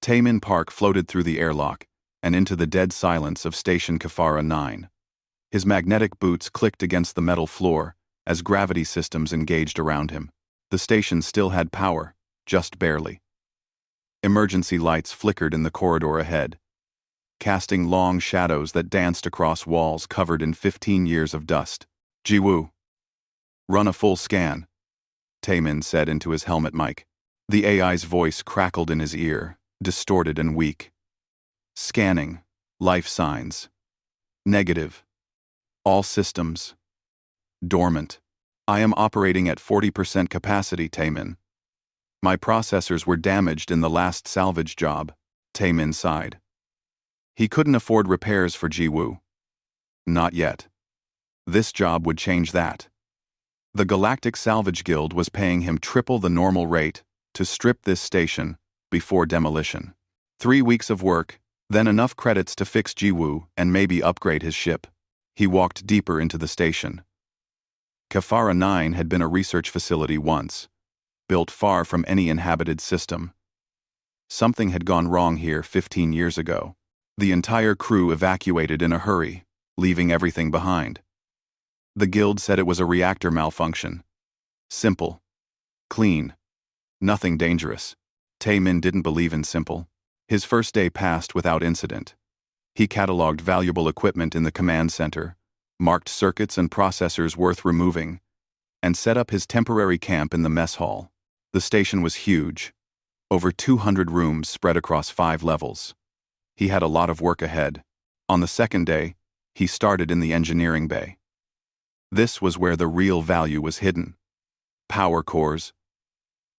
Taemin Park floated through the airlock and into the dead silence of Station Kafara 9. His magnetic boots clicked against the metal floor as gravity systems engaged around him. The station still had power, just barely. Emergency lights flickered in the corridor ahead, casting long shadows that danced across walls covered in 15 years of dust. Jiwoo. Run a full scan, Taemin said into his helmet mic. The AI's voice crackled in his ear, distorted and weak. Scanning. Life signs. Negative. All systems. Dormant. I am operating at 40% capacity, Taemin. My processors were damaged in the last salvage job, Taemin sighed. He couldn't afford repairs for Jiwoo. Not yet. This job would change that. The Galactic Salvage Guild was paying him triple the normal rate to strip this station before demolition. 3 weeks of work, then enough credits to fix Jiwoo and maybe upgrade his ship. He walked deeper into the station. Kafara 9 had been a research facility once, built far from any inhabited system. Something had gone wrong here 15 years ago. The entire crew evacuated in a hurry, leaving everything behind. The guild said it was a reactor malfunction. Simple. Clean. Nothing dangerous. Taemin didn't believe in simple. His first day passed without incident. He cataloged valuable equipment in the command center, marked circuits and processors worth removing, and set up his temporary camp in the mess hall. The station was huge. Over 200 rooms spread across 5 levels. He had a lot of work ahead. On the second day, he started in the engineering bay. This was where the real value was hidden. Power cores,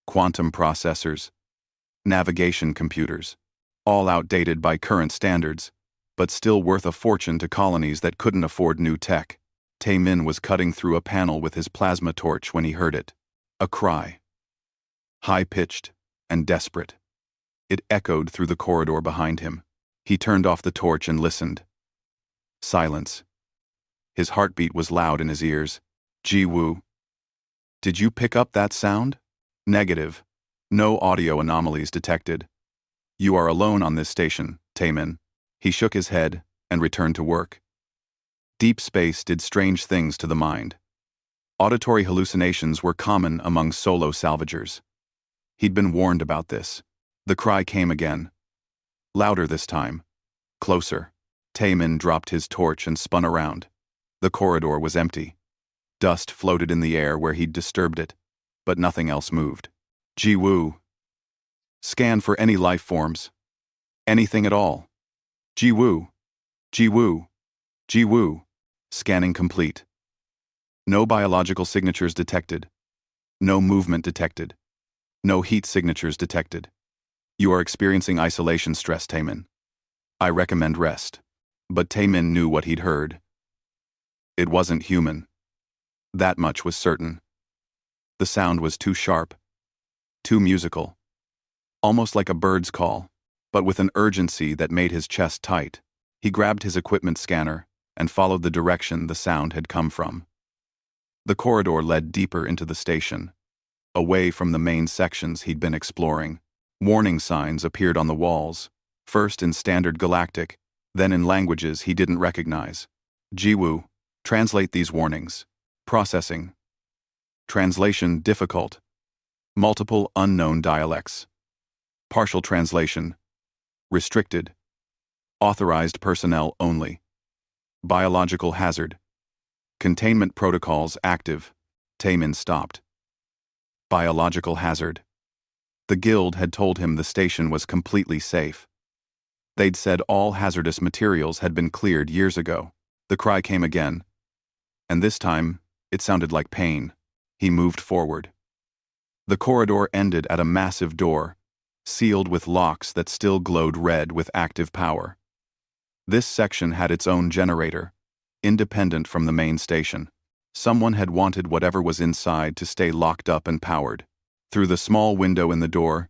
quantum processors, navigation computers, all outdated by current standards, but still worth a fortune to colonies that couldn't afford new tech. Taemin was cutting through a panel with his plasma torch when he heard it. A cry. High-pitched and desperate. It echoed through the corridor behind him. He turned off the torch and listened. Silence. His heartbeat was loud in his ears. Jiwoo. Did you pick up that sound? Negative. No audio anomalies detected. You are alone on this station, Taemin. He shook his head and returned to work. Deep space did strange things to the mind. Auditory hallucinations were common among solo salvagers. He'd been warned about this. The cry came again. Louder this time. Closer. Taemin dropped his torch and spun around. The corridor was empty. Dust floated in the air where he'd disturbed it, but nothing else moved. Jiwoo. Scan for any life forms. Anything at all. Jiwoo. Jiwoo. Jiwoo. Scanning complete. No biological signatures detected. No movement detected. No heat signatures detected. You are experiencing isolation stress, Taemin. I recommend rest. But Taemin knew what he'd heard. It wasn't human. That much was certain. The sound was too sharp. Too musical. Almost like a bird's call, but with an urgency that made his chest tight. He grabbed his equipment scanner and followed the direction the sound had come from. The corridor led deeper into the station, away from the main sections he'd been exploring. Warning signs appeared on the walls, first in standard Galactic, then in languages he didn't recognize. Jiwoo, translate these warnings. Processing. Translation difficult. Multiple unknown dialects. Partial translation. Restricted. Authorized personnel only. Biological hazard. Containment protocols active. Taemin stopped. Biological hazard. The guild had told him the station was completely safe. They'd said all hazardous materials had been cleared years ago. The cry came again. And this time, it sounded like pain. He moved forward. The corridor ended at a massive door, sealed with locks that still glowed red with active power. This section had its own generator, independent from the main station. Someone had wanted whatever was inside to stay locked up and powered. Through the small window in the door,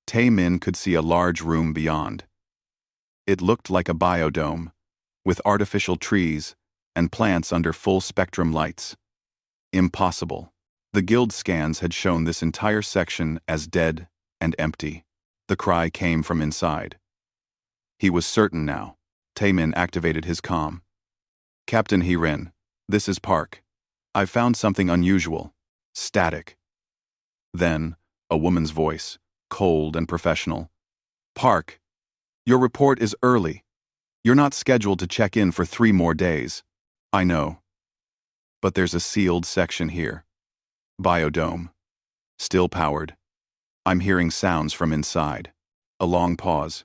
Taemin could see a large room beyond. It looked like a biodome, with artificial trees and plants under full-spectrum lights. Impossible. The guild scans had shown this entire section as dead and empty. The cry came from inside. He was certain now. Taemin activated his comm. Captain Hirin, this is Park. I've found something unusual. Static. Then, a woman's voice, cold and professional. Park, your report is early. You're not scheduled to check in for 3 more days. I know. But there's a sealed section here. Biodome. Still powered. I'm hearing sounds from inside. A long pause.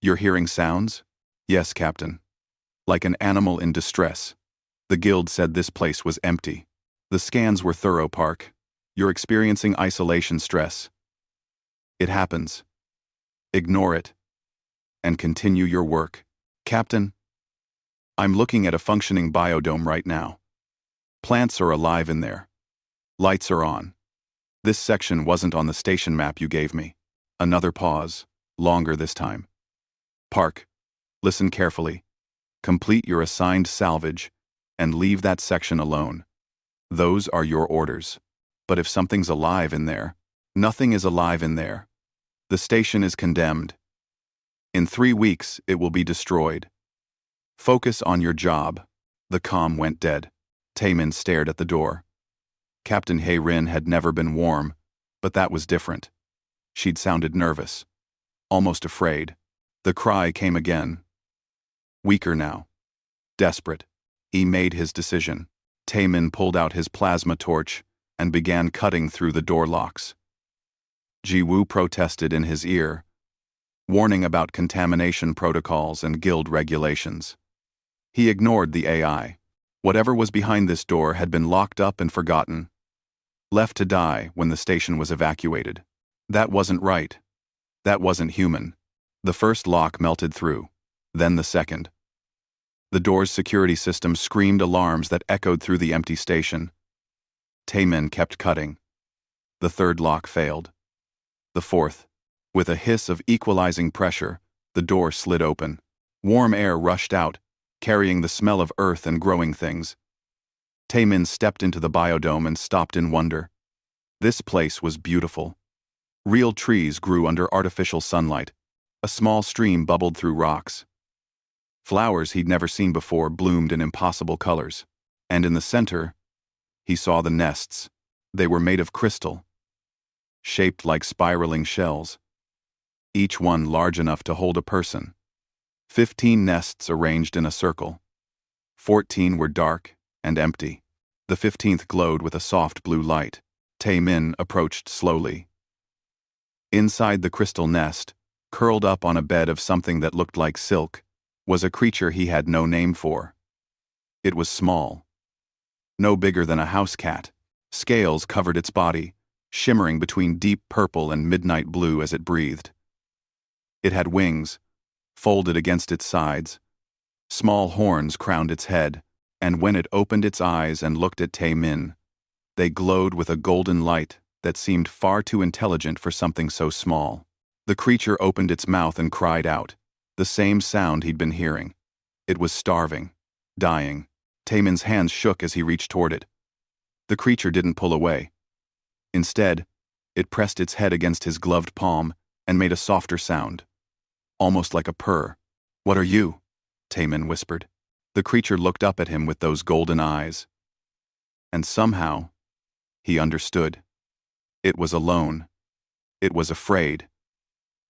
You're hearing sounds? Yes, Captain. Like an animal in distress. The guild said this place was empty. The scans were thorough, Park. You're experiencing isolation stress. It happens. Ignore it. And continue your work. Captain, I'm looking at a functioning biodome right now. Plants are alive in there. Lights are on. This section wasn't on the station map you gave me. Another pause, longer this time. Park, listen carefully. Complete your assigned salvage and leave that section alone. Those are your orders. But if something's alive in there, nothing is alive in there. The station is condemned. In 3 weeks, it will be destroyed. Focus on your job. The comm went dead. Taemin stared at the door. Captain Hirin had never been warm, but that was different. She'd sounded nervous, almost afraid. The cry came again. Weaker now. Desperate. He made his decision. Taemin pulled out his plasma torch and began cutting through the door locks. Jiwoo protested in his ear, warning about contamination protocols and guild regulations. He ignored the AI. Whatever was behind this door had been locked up and forgotten, left to die when the station was evacuated. That wasn't right. That wasn't human. The first lock melted through, then the second. The door's security system screamed alarms that echoed through the empty station. Taemin kept cutting. The third lock failed. The fourth. With a hiss of equalizing pressure, the door slid open. Warm air rushed out, carrying the smell of earth and growing things. Taemin stepped into the biodome and stopped in wonder. This place was beautiful. Real trees grew under artificial sunlight. A small stream bubbled through rocks. Flowers he'd never seen before bloomed in impossible colors. And in the center, he saw the nests. They were made of crystal, shaped like spiraling shells, each one large enough to hold a person. 15 nests arranged in a circle. 14 were dark and empty. The 15th glowed with a soft blue light. Taemin approached slowly. Inside the crystal nest, curled up on a bed of something that looked like silk, was a creature he had no name for. It was small, no bigger than a house cat. Scales covered its body, shimmering between deep purple and midnight blue as it breathed. It had wings, folded against its sides. Small horns crowned its head, and when it opened its eyes and looked at Taemin, they glowed with a golden light that seemed far too intelligent for something so small. The creature opened its mouth and cried out, the same sound he'd been hearing. It was starving, dying. Taemin's hands shook as he reached toward it. The creature didn't pull away. Instead, it pressed its head against his gloved palm and made a softer sound, almost like a purr. What are you? Taemin whispered. The creature looked up at him with those golden eyes. And somehow, he understood. It was alone. It was afraid.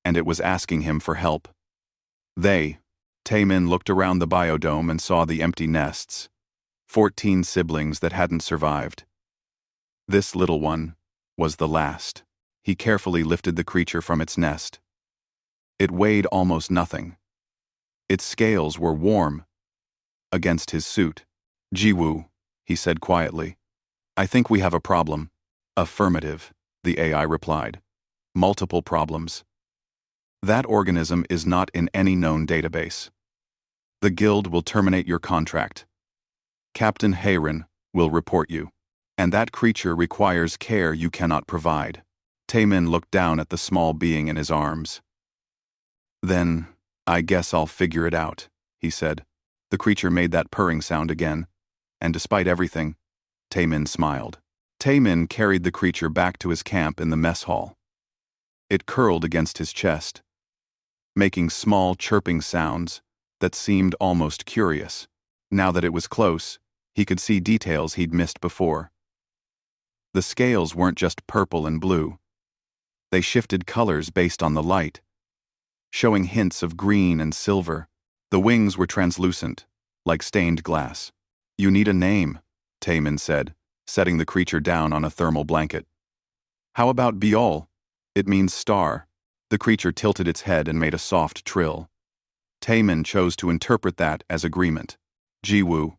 And it was asking him for help. Taemin looked around the biodome and saw the empty nests. 14 siblings that hadn't survived. This little one was the last. He carefully lifted the creature from its nest. It weighed almost nothing. Its scales were warm against his suit. Jiwoo, he said quietly. I think we have a problem. Affirmative, the AI replied. Multiple problems. That organism is not in any known database. The guild will terminate your contract. Captain Hirin will report you. And that creature requires care you cannot provide. Taemin looked down at the small being in his arms. Then, I guess I'll figure it out, he said. The creature made that purring sound again, and despite everything, Taemin smiled. Taemin carried the creature back to his camp in the mess hall. It curled against his chest, making small chirping sounds that seemed almost curious. Now that it was close, he could see details he'd missed before. The scales weren't just purple and blue. They shifted colors based on the light, showing hints of green and silver. The wings were translucent, like stained glass. "You need a name," Taemin said, setting the creature down on a thermal blanket. "How about Biol? It means star." The creature tilted its head and made a soft trill. Taemin chose to interpret that as agreement. "Jiwoo,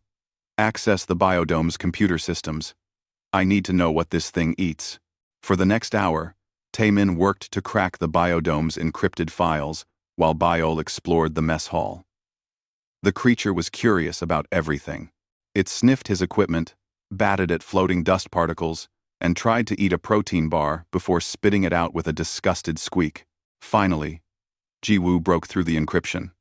access the biodome's computer systems. I need to know what this thing eats." For the next hour, Taemin worked to crack the biodome's encrypted files while Biol explored the mess hall. The creature was curious about everything. It sniffed his equipment, batted at floating dust particles, and tried to eat a protein bar before spitting it out with a disgusted squeak. Finally, Jiwoo broke through the encryption.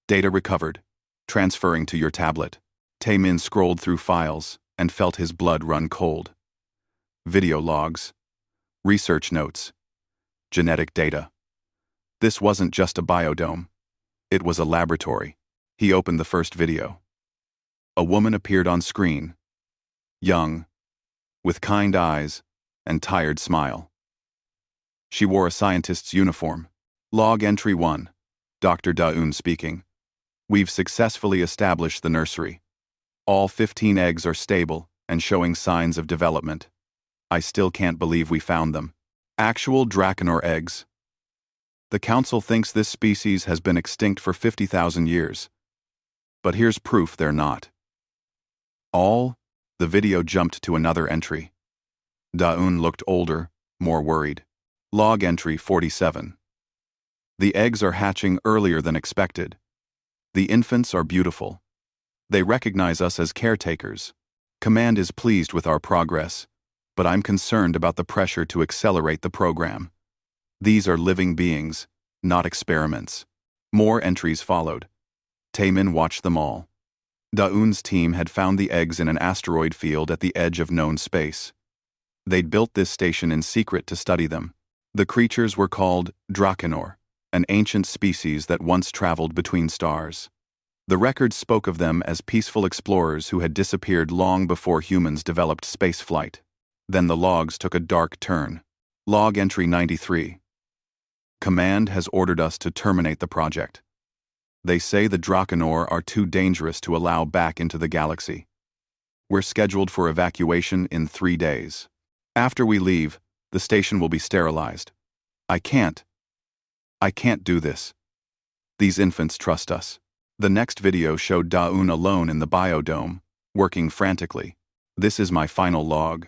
"Data recovered. Transferring to your tablet." Taemin scrolled through files and felt his blood run cold. Video logs, research notes, genetic data. This wasn't just a biodome. It was a laboratory. He opened the first video. A woman appeared on screen, young, with kind eyes and tired smile. She wore a scientist's uniform. Log entry 1. Dr. Daun speaking. "We've successfully established the nursery. All 15 eggs are stable and showing signs of development. I still can't believe we found them. Actual Drakenor eggs. The council thinks this species has been extinct for 50,000 years. But here's proof they're not." All? The video jumped to another entry. Daun looked older, more worried. Log entry 47. "The eggs are hatching earlier than expected. The infants are beautiful. They recognize us as caretakers. Command is pleased with our progress, but I'm concerned about the pressure to accelerate the program. These are living beings, not experiments." More entries followed. Taemin watched them all. Daun's team had found the eggs in an asteroid field at the edge of known space. They'd built this station in secret to study them. The creatures were called Drakenor, an ancient species that once traveled between stars. The records spoke of them as peaceful explorers who had disappeared long before humans developed spaceflight. Then the logs took a dark turn. Log entry 93. "Command has ordered us to terminate the project. They say the Drakenor are too dangerous to allow back into the galaxy. We're scheduled for evacuation in 3 days. After we leave, the station will be sterilized. I can't do this. These infants trust us." The next video showed Daun alone in the biodome, working frantically. "This is my final log.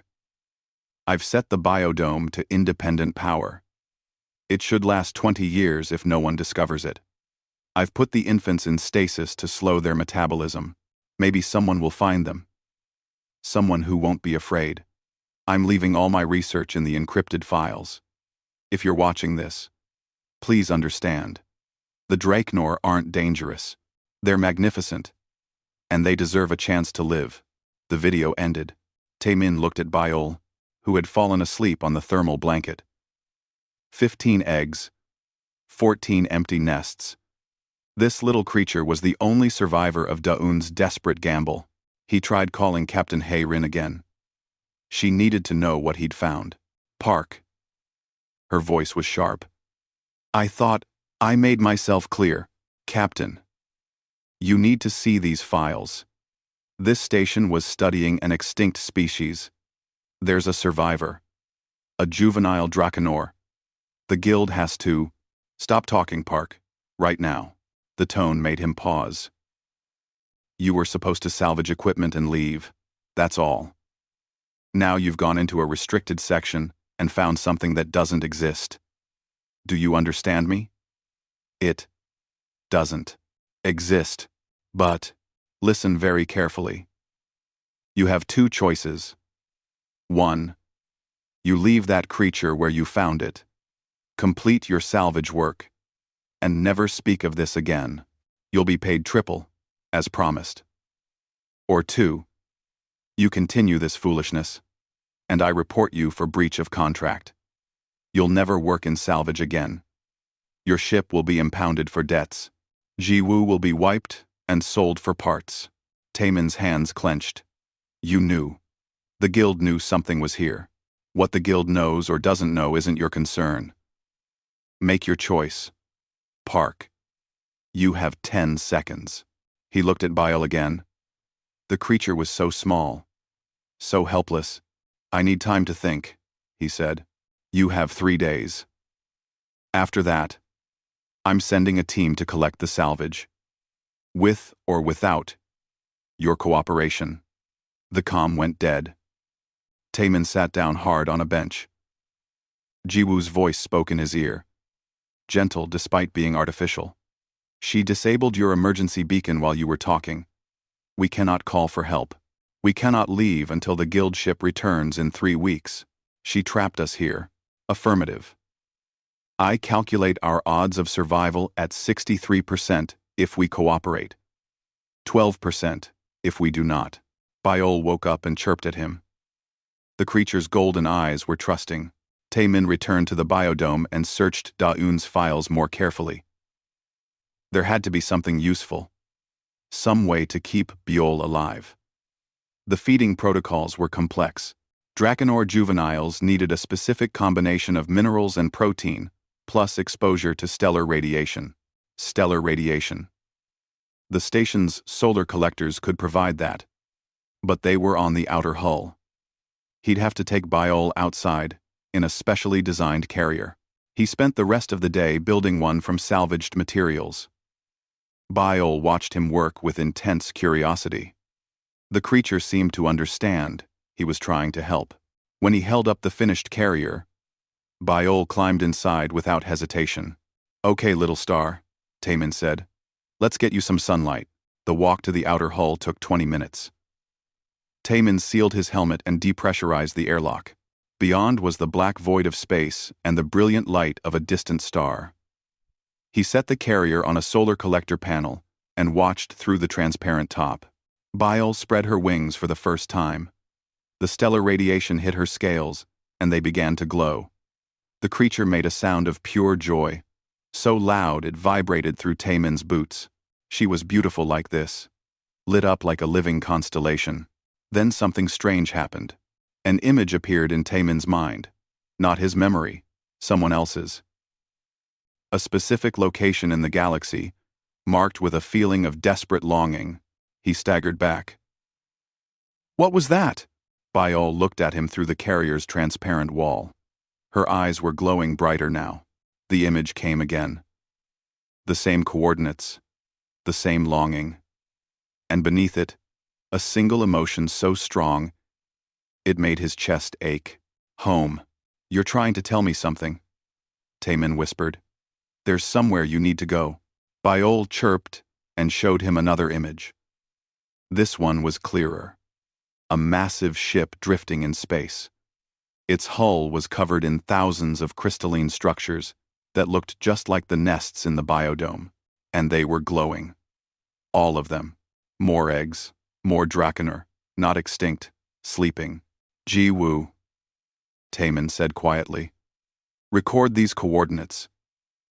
I've set the biodome to independent power. It should last 20 years if no one discovers it. I've put the infants in stasis to slow their metabolism. Maybe someone will find them. Someone who won't be afraid. I'm leaving all my research in the encrypted files. If you're watching this, please understand. The Drakenor aren't dangerous. They're magnificent. And they deserve a chance to live." The video ended. Taemin looked at Biol, who had fallen asleep on the thermal blanket. 15 eggs, 14 empty nests. This little creature was the only survivor of Daun's desperate gamble. He tried calling Captain Hay-Rin again. She needed to know what he'd found. "Park." Her voice was sharp. "I thought I made myself clear, Captain. You need to see these files. This station was studying an extinct species. There's a survivor. A juvenile Drakenor. The guild has to—" "Stop talking, Park. Right now." The tone made him pause. "You were supposed to salvage equipment and leave. That's all. Now you've gone into a restricted section and found something that doesn't exist. Do you understand me? It doesn't exist. But listen very carefully. You have 2 choices. 1. You leave that creature where you found it. Complete your salvage work. And never speak of this again. You'll be paid triple, as promised. Or 2. You continue this foolishness, and I report you for breach of contract." You'll never work in salvage again. Your ship will be impounded for debts. Jiwoo will be wiped and sold for parts. Taemin's hands clenched. You knew. The guild knew something was here. What the guild knows or doesn't know isn't your concern. Make your choice. Park. You have 10 seconds. He looked at Bile again. The creature was so small. So helpless. I need time to think, he said. You have 3 days. After that, I'm sending a team to collect the salvage. With or without your cooperation. The comm went dead. Taemin sat down hard on a bench. Jiwoo's voice spoke in his ear. Gentle despite being artificial. She disabled your emergency beacon while you were talking. We cannot call for help. We cannot leave until the guild ship returns in 3 weeks. She trapped us here. Affirmative. I calculate our odds of survival at 63% if we cooperate. 12% if we do not. Biol woke up and chirped at him. The creature's golden eyes were trusting. Taemin returned to the biodome and searched Daeun's files more carefully. There had to be something useful. Some way to keep Biol alive. The feeding protocols were complex. Drakenor juveniles needed a specific combination of minerals and protein, plus exposure to stellar radiation. Stellar radiation. The station's solar collectors could provide that. But they were on the outer hull. He'd have to take Biol outside, in a specially designed carrier. He spent the rest of the day building one from salvaged materials. Biol watched him work with intense curiosity. The creature seemed to understand. He was trying to help. When he held up the finished carrier, Biol climbed inside without hesitation. Okay, little star, Taemin said. Let's get you some sunlight. The walk to the outer hull took 20 minutes. Taemin sealed his helmet and depressurized the airlock. Beyond was the black void of space and the brilliant light of a distant star. He set the carrier on a solar collector panel and watched through the transparent top. Biol spread her wings for the first time. The stellar radiation hit her scales, and they began to glow. The creature made a sound of pure joy, so loud it vibrated through Taemin's boots. She was beautiful like this, lit up like a living constellation. Then something strange happened. An image appeared in Taemin's mind. Not his memory, someone else's. A specific location in the galaxy, marked with a feeling of desperate longing. He staggered back. What was that? Biol looked at him through the carrier's transparent wall. Her eyes were glowing brighter now. The image came again. The same coordinates, the same longing. And beneath it, a single emotion so strong, it made his chest ache. Home. You're trying to tell me something, Taemin whispered. There's somewhere you need to go. Biol chirped and showed him another image. This one was clearer. A massive ship drifting in space. Its hull was covered in thousands of crystalline structures that looked just like the nests in the biodome, and they were glowing. All of them. More eggs, more Drakenor, not extinct, sleeping. Jiwoo, Taemin said quietly. Record these coordinates.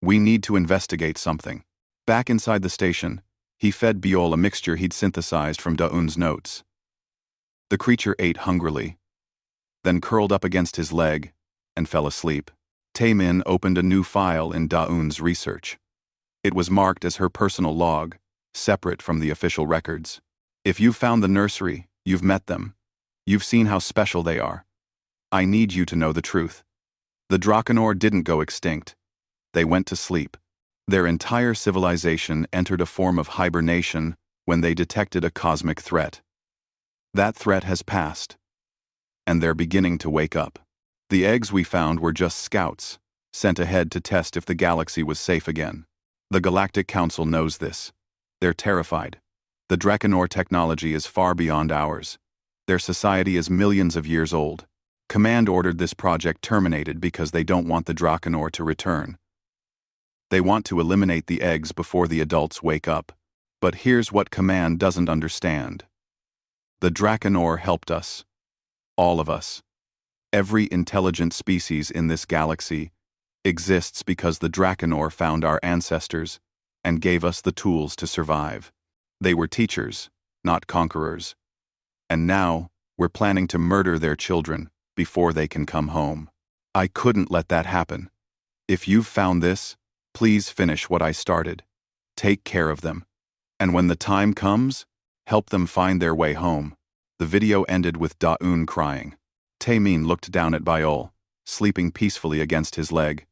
We need to investigate something. Back inside the station, he fed Biol a mixture he'd synthesized from Daeun's notes. The creature ate hungrily, then curled up against his leg and fell asleep. Taemin opened a new file in Daeun's research. It was marked as her personal log, separate from the official records. If you've found the nursery, you've met them. You've seen how special they are. I need you to know the truth. The Drakenor didn't go extinct. They went to sleep. Their entire civilization entered a form of hibernation when they detected a cosmic threat. That threat has passed, and they're beginning to wake up. The eggs we found were just scouts, sent ahead to test if the galaxy was safe again. The Galactic Council knows this. They're terrified. The Drakenor technology is far beyond ours. Their society is millions of years old. Command ordered this project terminated because they don't want the Drakenor to return. They want to eliminate the eggs before the adults wake up. But here's what Command doesn't understand. The Drakenor helped us. All of us. Every intelligent species in this galaxy exists because the Drakenor found our ancestors and gave us the tools to survive. They were teachers, not conquerors. And now, we're planning to murder their children before they can come home. I couldn't let that happen. If you've found this, please finish what I started. Take care of them. And when the time comes, help them find their way home. The video ended with Daun crying. Taemin looked down at Biol, sleeping peacefully against his leg.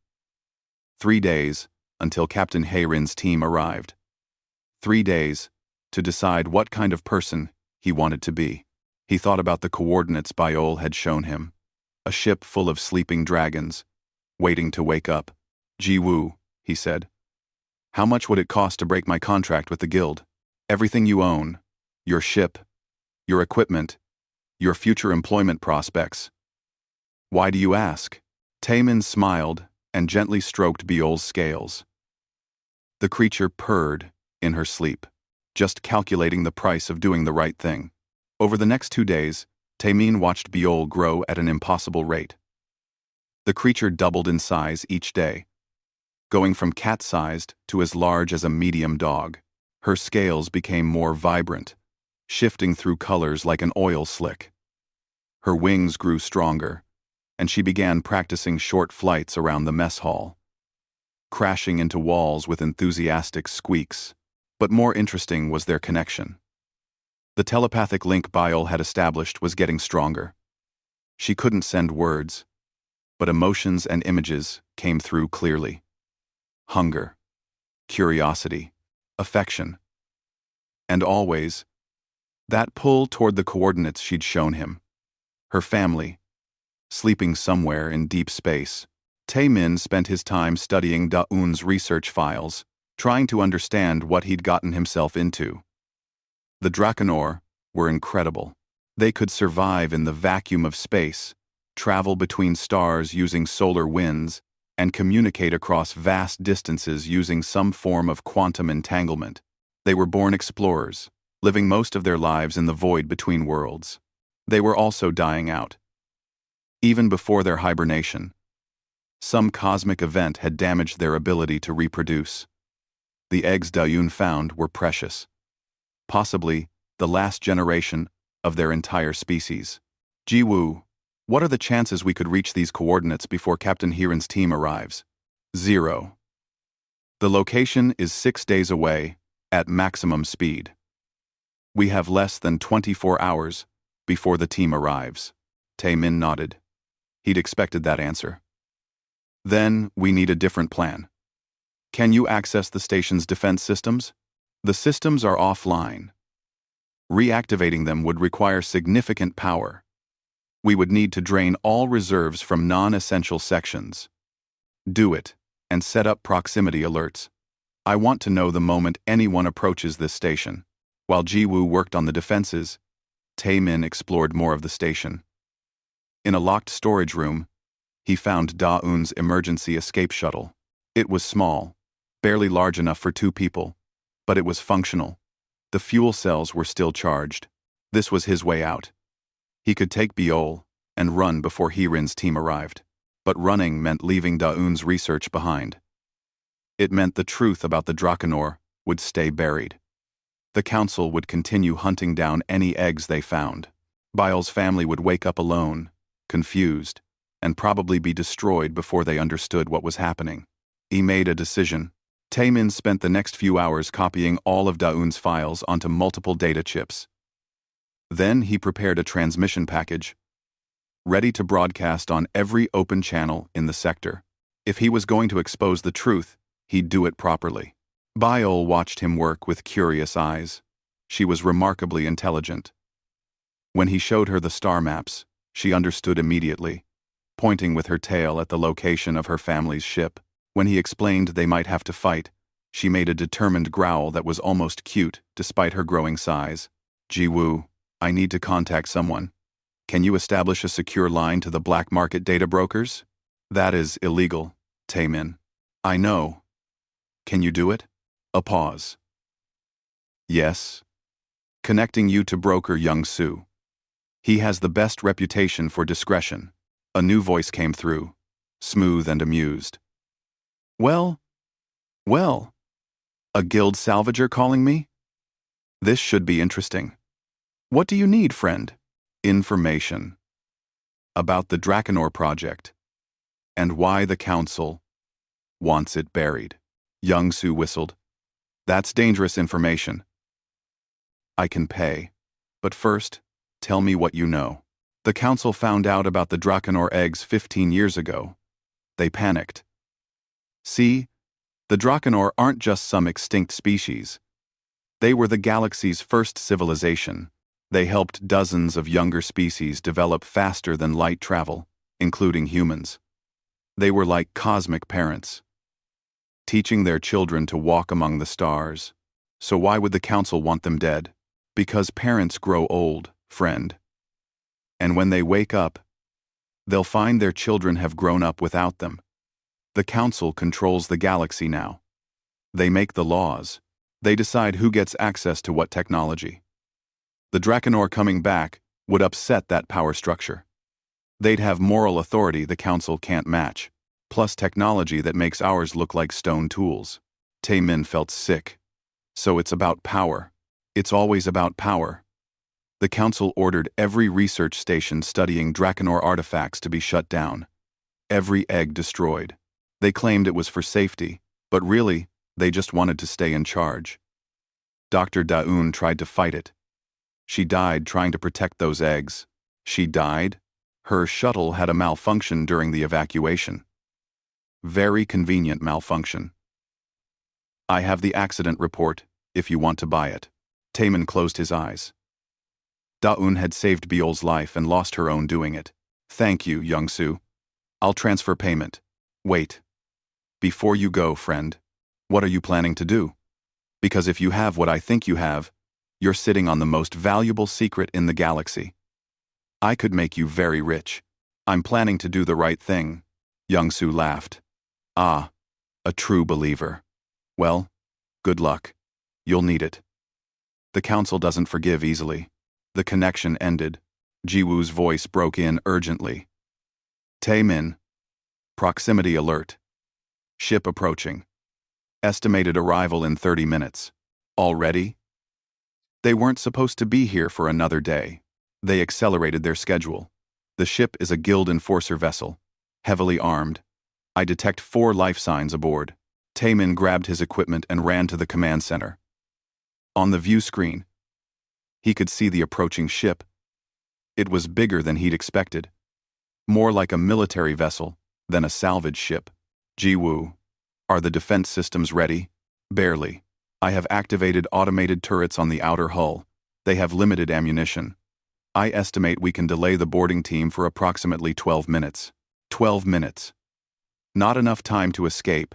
3 days, until Captain Hayrin's team arrived. 3 days, to decide what kind of person he wanted to be. He thought about the coordinates Biol had shown him. A ship full of sleeping dragons, waiting to wake up. Ji-woo, he said. How much would it cost to break my contract with the guild? Everything you own, your ship, your equipment, your future employment prospects. Why do you ask? Taemin smiled and gently stroked Biol's scales. The creature purred in her sleep, just calculating the price of doing the right thing. Over the next 2 days, Taemin watched Biol grow at an impossible rate. The creature doubled in size each day, going from cat-sized to as large as a medium dog. Her scales became more vibrant, shifting through colors like an oil slick. Her wings grew stronger, and she began practicing short flights around the mess hall, crashing into walls with enthusiastic squeaks. But more interesting was their connection. The telepathic link Biol had established was getting stronger. She couldn't send words, but emotions and images came through clearly. Hunger, curiosity, affection. And always, that pull toward the coordinates she'd shown him. Her family, sleeping somewhere in deep space. Taemin spent his time studying Daun's research files, trying to understand what he'd gotten himself into. The Drakenor were incredible. They could survive in the vacuum of space, travel between stars using solar winds, and communicate across vast distances using some form of quantum entanglement. They were born explorers, living most of their lives in the void between worlds. They were also dying out. Even before their hibernation, some cosmic event had damaged their ability to reproduce. The eggs Daun found were precious, possibly the last generation of their entire species. Ji-woo, what are the chances we could reach these coordinates before Captain Hiran's team arrives? 0. The location is 6 days away, at maximum speed. We have less than 24 hours before the team arrives. Taemin nodded. He'd expected that answer. Then we need a different plan. Can you access the station's defense systems? The systems are offline. Reactivating them would require significant power. We would need to drain all reserves from non-essential sections. Do it, and set up proximity alerts. I want to know the moment anyone approaches this station. While Ji-woo worked on the defenses, Taemin explored more of the station. In a locked storage room, he found Daun's emergency escape shuttle. It was small, barely large enough for 2 people, but it was functional. The fuel cells were still charged. This was his way out. He could take Biol and run before Hiran's team arrived. But running meant leaving Daun's research behind. It meant the truth about the Drakenor would stay buried. The council would continue hunting down any eggs they found. Biol's family would wake up alone, confused, and probably be destroyed before they understood what was happening. He made a decision. Taemin spent the next few hours copying all of Daun's files onto multiple data chips. Then he prepared a transmission package, ready to broadcast on every open channel in the sector. If he was going to expose the truth, he'd do it properly. Biol watched him work with curious eyes. She was remarkably intelligent. When he showed her the star maps, she understood immediately, pointing with her tail at the location of her family's ship. When he explained they might have to fight, she made a determined growl that was almost cute despite her growing size. Ji-woo, I need to contact someone. Can you establish a secure line to the black market data brokers? That is illegal, Taemin. I know. Can you do it? A pause. Yes. Connecting you to broker Young Soo. He has the best reputation for discretion. A new voice came through, smooth and amused. Well, well, a guild salvager calling me? This should be interesting. What do you need, friend? Information. About the Drakenor project. And why the council wants it buried. Young Su whistled. That's dangerous information. I can pay. But first, tell me what you know. The council found out about the Drakenor eggs 15 years ago. They panicked. See, the Drakenor aren't just some extinct species. They were the galaxy's first civilization. They helped dozens of younger species develop faster than light travel, including humans. They were like cosmic parents, teaching their children to walk among the stars. So why would the council want them dead? Because parents grow old, friend. And when they wake up, they'll find their children have grown up without them. The council controls the galaxy now. They make the laws. They decide who gets access to what technology. The Drakenor coming back would upset that power structure. They'd have moral authority the council can't match, plus technology that makes ours look like stone tools. Taemin felt sick. So it's about power. It's always about power. The council ordered every research station studying Drakenor artifacts to be shut down. Every egg destroyed. They claimed it was for safety, but really, they just wanted to stay in charge. Dr. Daun tried to fight it. She died trying to protect those eggs. She died? Her shuttle had a malfunction during the evacuation. Very convenient malfunction. I have the accident report, if you want to buy it. Taemin closed his eyes. Daun had saved Biol's life and lost her own doing it. Thank you, Young Su. I'll transfer payment. Wait. Before you go, friend, what are you planning to do? Because if you have what I think you have, you're sitting on the most valuable secret in the galaxy. I could make you very rich. I'm planning to do the right thing. Young Su laughed. Ah, a true believer. Well, good luck. You'll need it. The council doesn't forgive easily. The connection ended. Jiwoo's voice broke in urgently. Taemin. Proximity alert. Ship approaching. Estimated arrival in 30 minutes. Already? They weren't supposed to be here for another day. They accelerated their schedule. The ship is a guild enforcer vessel. Heavily armed. I detect 4 life signs aboard. Taemin grabbed his equipment and ran to the command center. On the view screen, he could see the approaching ship. It was bigger than he'd expected. More like a military vessel than a salvage ship. Jiwoo, are the defense systems ready? Barely. I have activated automated turrets on the outer hull. They have limited ammunition. I estimate we can delay the boarding team for approximately 12 minutes. 12 minutes. Not enough time to escape.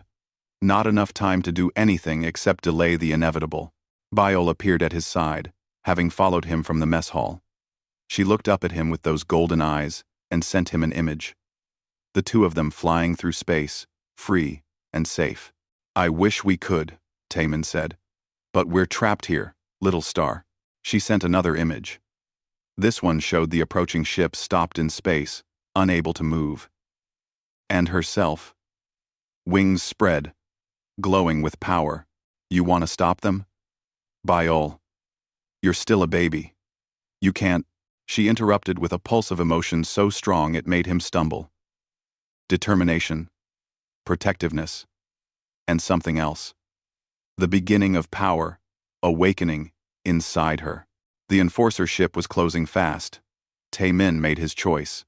Not enough time to do anything except delay the inevitable. Biol appeared at his side, having followed him from the mess hall. She looked up at him with those golden eyes and sent him an image. The two of them flying through space, free and safe. I wish we could, Taemin said. But we're trapped here, little star. She sent another image. This one showed the approaching ship stopped in space, unable to move. And herself. Wings spread, glowing with power. You want to stop them? Biol. You're still a baby. You can't. She interrupted with a pulse of emotion so strong it made him stumble. Determination. Protectiveness. And something else. The beginning of power, awakening, inside her. The enforcer ship was closing fast. Taemin made his choice.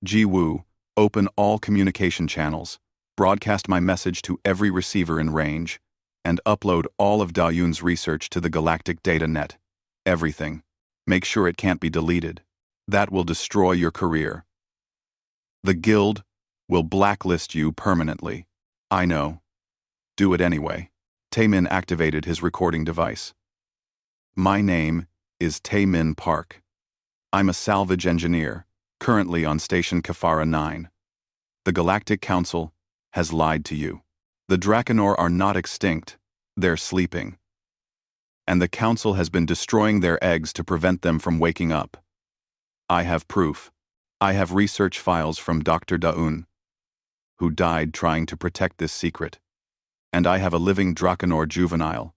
Jiwoo, open all communication channels, broadcast my message to every receiver in range, and upload all of Daeun's research to the Galactic Data Net. Everything. Make sure it can't be deleted. That will destroy your career. The Guild will blacklist you permanently. I know. Do it anyway. Taemin activated his recording device. My name is Taemin Park. I'm a salvage engineer, currently on Station Kafara 9. The Galactic Council has lied to you. The Drakenor are not extinct, they're sleeping. And the Council has been destroying their eggs to prevent them from waking up. I have proof. I have research files from Dr. Daun, who died trying to protect this secret. And I have a living Drakenor juvenile,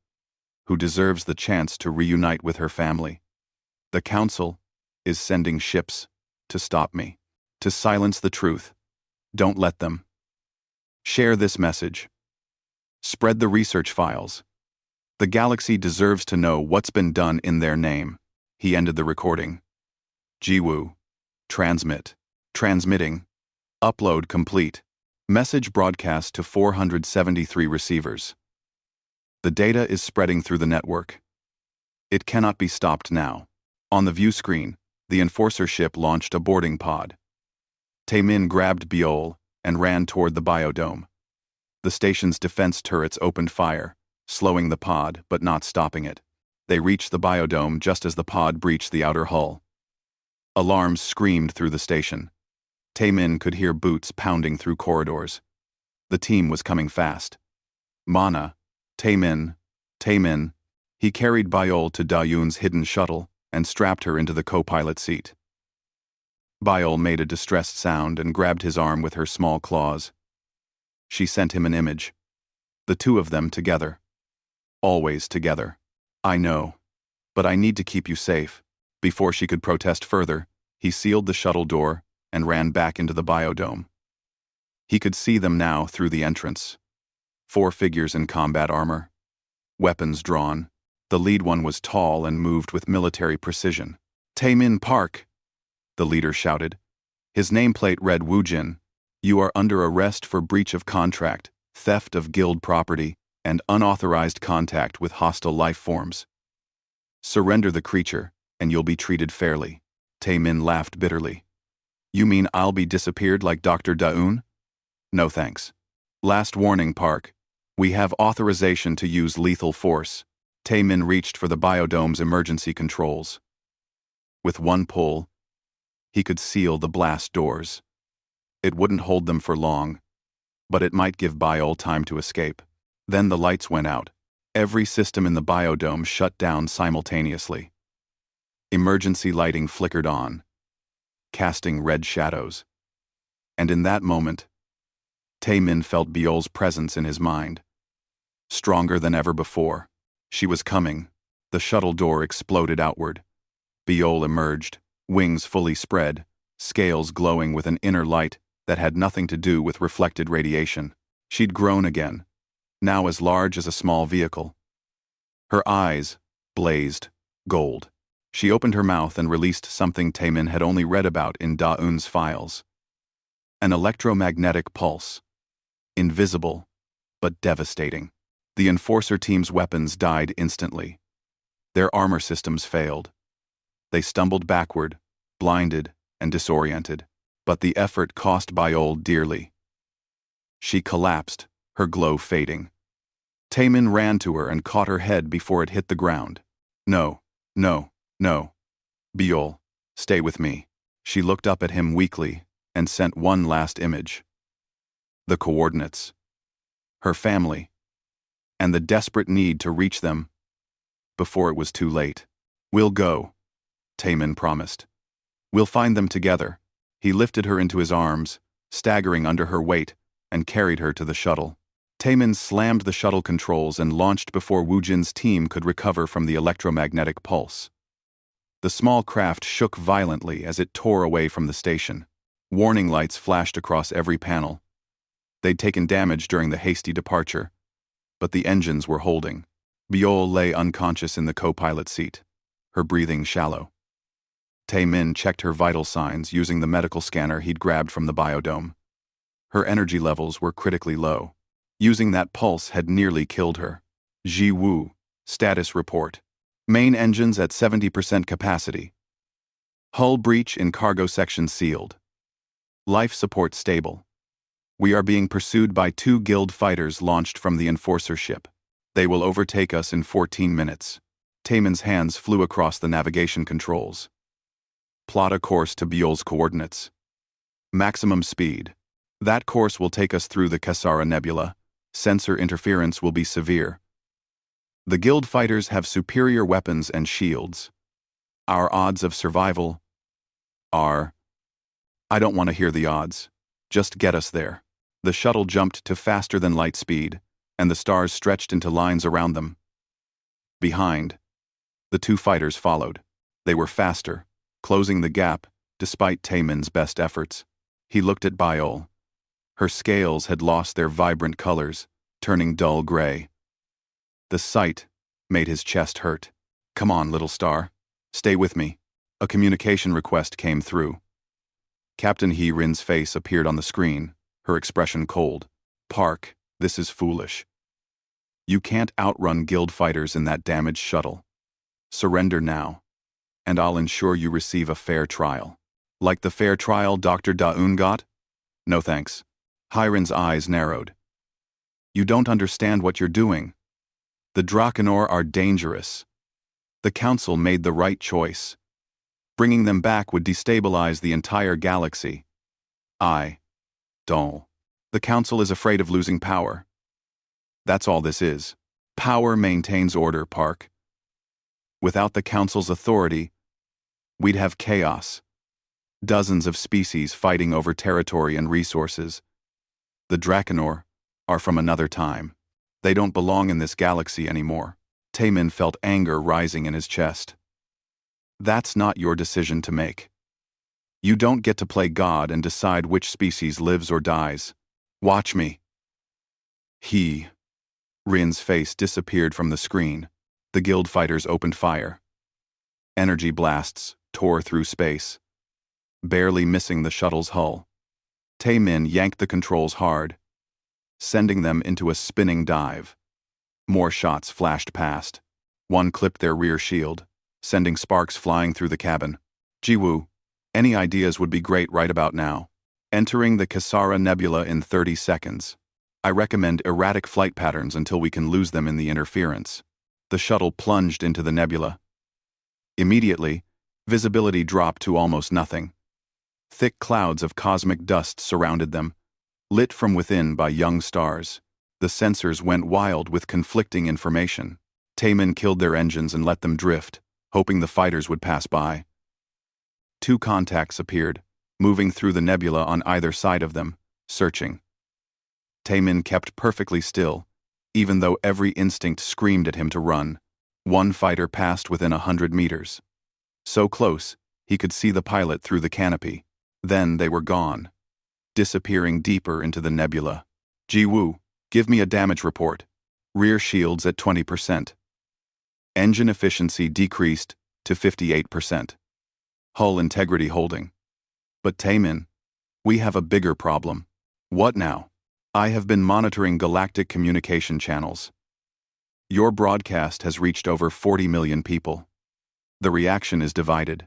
who deserves the chance to reunite with her family. The Council is sending ships to stop me, to silence the truth. Don't let them. Share this message. Spread the research files. The galaxy deserves to know what's been done in their name. He ended the recording. Jiwoo. Transmit. Transmitting. Upload complete. Message broadcast to 473 receivers. The data is spreading through the network. It cannot be stopped now. On the view screen, the Enforcer ship launched a boarding pod. Taemin grabbed Biol and ran toward the biodome. The station's defense turrets opened fire, slowing the pod but not stopping it. They reached the biodome just as the pod breached the outer hull. Alarms screamed through the station. Taemin could hear boots pounding through corridors. The team was coming fast. Mana, Taemin. He carried Biol to Dayun's hidden shuttle and strapped her into the co-pilot seat. Biol made a distressed sound and grabbed his arm with her small claws. She sent him an image. The two of them together. Always together. I know. But I need to keep you safe. Before she could protest further, he sealed the shuttle door and ran back into the biodome. He could see them now through the entrance. 4 figures in combat armor. Weapons drawn. The lead one was tall and moved with military precision. Taemin Park, the leader shouted. His nameplate read Woojin. You are under arrest for breach of contract, theft of guild property, and unauthorized contact with hostile life forms. Surrender the creature, and you'll be treated fairly. Taemin laughed bitterly. You mean I'll be disappeared like Dr. Daun? No thanks. Last warning, Park. We have authorization to use lethal force. Taemin reached for the biodome's emergency controls. With one pull, he could seal the blast doors. It wouldn't hold them for long, but it might give Biol time to escape. Then the lights went out. Every system in the biodome shut down simultaneously. Emergency lighting flickered on, casting red shadows. And in that moment, Taemin felt Biol's presence in his mind. Stronger than ever before. She was coming. The shuttle door exploded outward. Biol emerged, wings fully spread, scales glowing with an inner light that had nothing to do with reflected radiation. She'd grown again, now as large as a small vehicle. Her eyes blazed gold. She opened her mouth and released something Taemin had only read about in Daun's files. An electromagnetic pulse. Invisible, but devastating. The Enforcer team's weapons died instantly. Their armor systems failed. They stumbled backward, blinded and disoriented, but the effort cost Biol dearly. She collapsed, her glow fading. Taemin ran to her and caught her head before it hit the ground. No. Biol, stay with me. She looked up at him weakly and sent one last image. The coordinates. Her family. And the desperate need to reach them before it was too late. We'll go, Taemin promised. We'll find them together. He lifted her into his arms, staggering under her weight, and carried her to the shuttle. Taemin slammed the shuttle controls and launched before Woojin's team could recover from the electromagnetic pulse. The small craft shook violently as it tore away from the station. Warning lights flashed across every panel. They'd taken damage during the hasty departure, but the engines were holding. Biol lay unconscious in the co-pilot seat, her breathing shallow. Taemin checked her vital signs using the medical scanner he'd grabbed from the biodome. Her energy levels were critically low. Using that pulse had nearly killed her. Jiwoo, status report. Main engines at 70% capacity. Hull breach in cargo section sealed. Life support stable. We are being pursued by 2 guild fighters launched from the Enforcer ship. They will overtake us in 14 minutes. Taemin's hands flew across the navigation controls. Plot a course to Biol's coordinates. Maximum speed. That course will take us through the Kasara Nebula. Sensor interference will be severe. The guild fighters have superior weapons and shields. Our odds of survival are I don't want to hear the odds. Just get us there. The shuttle jumped to faster than light speed, and the stars stretched into lines around them. Behind, the two fighters followed. They were faster, closing the gap, despite Taemin's best efforts. He looked at Biol. Her scales had lost their vibrant colors, turning dull gray. The sight made his chest hurt. Come on, little star. Stay with me. A communication request came through. Captain Hee-Rin's face appeared on the screen, her expression cold. Park, this is foolish. You can't outrun guild fighters in that damaged shuttle. Surrender now, and I'll ensure you receive a fair trial. Like the fair trial Dr. Daun got? No thanks. Hee-Rin's eyes narrowed. You don't understand what you're doing. The Drakenor are dangerous. The Council made the right choice. Bringing them back would destabilize the entire galaxy. Don't. The Council is afraid of losing power. That's all this is. Power maintains order, Park. Without the Council's authority, we'd have chaos. Dozens of species fighting over territory and resources. The Drakenor are from another time. They don't belong in this galaxy anymore. Taemin felt anger rising in his chest. That's not your decision to make. You don't get to play God and decide which species lives or dies. Watch me. Rin's face disappeared from the screen. The guild fighters opened fire. Energy blasts tore through space, barely missing the shuttle's hull. Taemin yanked the controls hard, sending them into a spinning dive. More shots flashed past. One clipped their rear shield, sending sparks flying through the cabin. Jiwoo, any ideas would be great right about now. Entering the Kasara Nebula in 30 seconds. I recommend erratic flight patterns until we can lose them in the interference. The shuttle plunged into the nebula. Immediately, visibility dropped to almost nothing. Thick clouds of cosmic dust surrounded them, lit from within by young stars. The sensors went wild with conflicting information. Taemin killed their engines and let them drift, hoping the fighters would pass by. Two contacts appeared, moving through the nebula on either side of them, searching. Taemin kept perfectly still, even though every instinct screamed at him to run. One fighter passed within 100 meters. So close, he could see the pilot through the canopy. Then they were gone, disappearing deeper into the nebula. Jiwoo, give me a damage report. Rear shields at 20%. Engine efficiency decreased to 58%. Hull integrity holding. But Taemin, we have a bigger problem. What now? I have been monitoring galactic communication channels. Your broadcast has reached over 40 million people. The reaction is divided.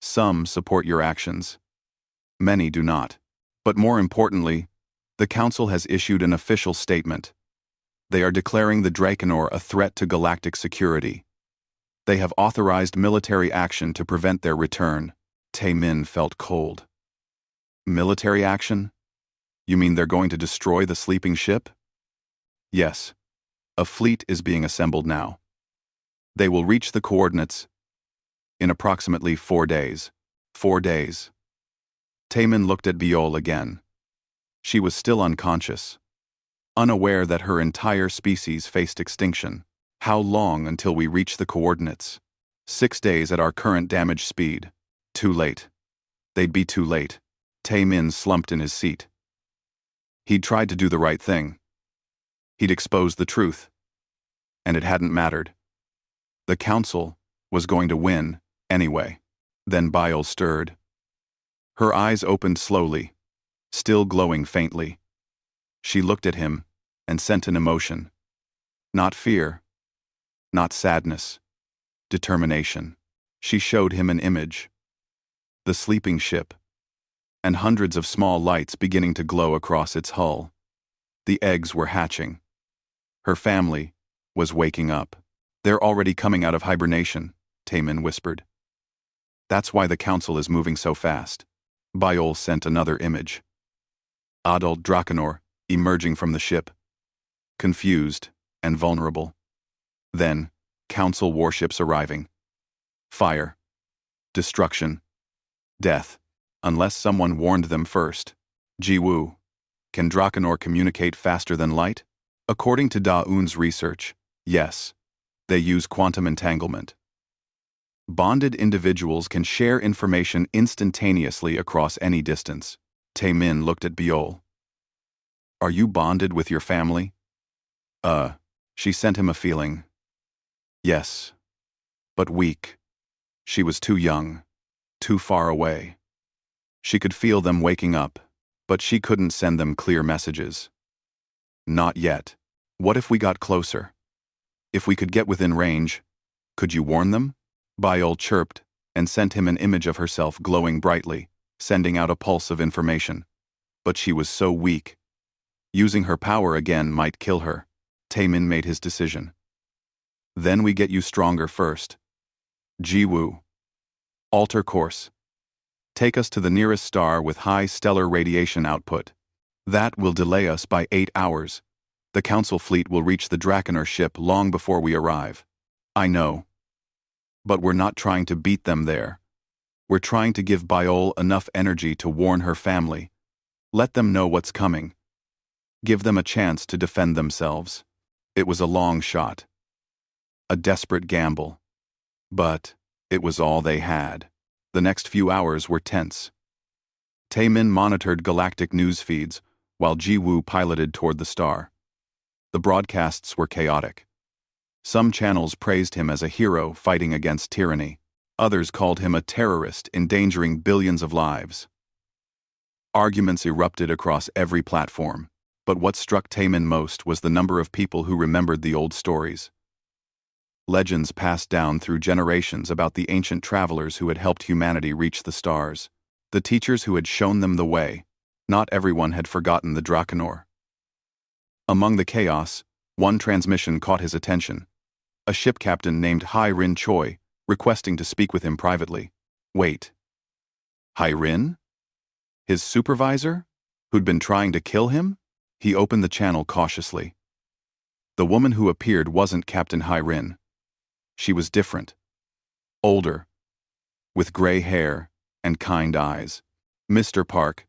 Some support your actions. Many do not. But more importantly, the Council has issued an official statement. They are declaring the Drakenor a threat to galactic security. They have authorized military action to prevent their return. Taemin felt cold. Military action? You mean they're going to destroy the sleeping ship? Yes. A fleet is being assembled now. They will reach the coordinates in approximately 4 days. 4 days. Taemin looked at Biol again. She was still unconscious, unaware that her entire species faced extinction. How long until we reach the coordinates? 6 days at our current damage speed. Too late. They'd be too late. Taemin slumped in his seat. He'd tried to do the right thing. He'd exposed the truth. And it hadn't mattered. The Council was going to win anyway. Then Biol stirred. Her eyes opened slowly, still glowing faintly. She looked at him and sent an emotion. Not fear. Not sadness. Determination. She showed him an image. The sleeping ship, and hundreds of small lights beginning to glow across its hull. The eggs were hatching. Her family was waking up. They're already coming out of hibernation, Taemin whispered. That's why the Council is moving so fast. Biol sent another image. Adult Drakenor emerging from the ship, confused and vulnerable. Then, Council warships arriving. Fire. Destruction. Death. unless someone warned them first. Jiwoo, can Drakenor communicate faster than light? According to Da-Eun's research, yes. They use quantum entanglement. Bonded individuals can share information instantaneously across any distance. Taemin looked at Biol. Are you bonded with your family? She sent him a feeling. Yes. But weak. She was too young. Too far away. She could feel them waking up, but she couldn't send them clear messages. Not yet. What if we got closer? If we could get within range, could you warn them? Biol chirped and sent him an image of herself glowing brightly, sending out a pulse of information. But she was so weak. Using her power again might kill her. Taemin made his decision. Then we get you stronger first. Jiwoo. Alter course. Take us to the nearest star with high stellar radiation output. That will delay us by 8 hours. The Council fleet will reach the Drakenor ship long before we arrive. I know. But we're not trying to beat them there. We're trying to give Biol enough energy to warn her family. Let them know what's coming. Give them a chance to defend themselves. It was a long shot. A desperate gamble. But it was all they had. The next few hours were tense. Taemin monitored galactic news feeds while Jiwoo piloted toward the star. The broadcasts were chaotic. Some channels praised him as a hero fighting against tyranny. Others called him a terrorist endangering billions of lives. Arguments erupted across every platform, but what struck Taemin most was the number of people who remembered the old stories. Legends passed down through generations about the ancient travelers who had helped humanity reach the stars, the teachers who had shown them the way. Not everyone had forgotten the Drakenor. Among the chaos, one transmission caught his attention. A ship captain named Hai-Rin Choi, requesting to speak with him privately. Wait. Hai-Rin? His supervisor? Who'd been trying to kill him? He opened the channel cautiously. The woman who appeared wasn't Captain Hai-Rin. She was different. Older. With gray hair and kind eyes. Mr. Park.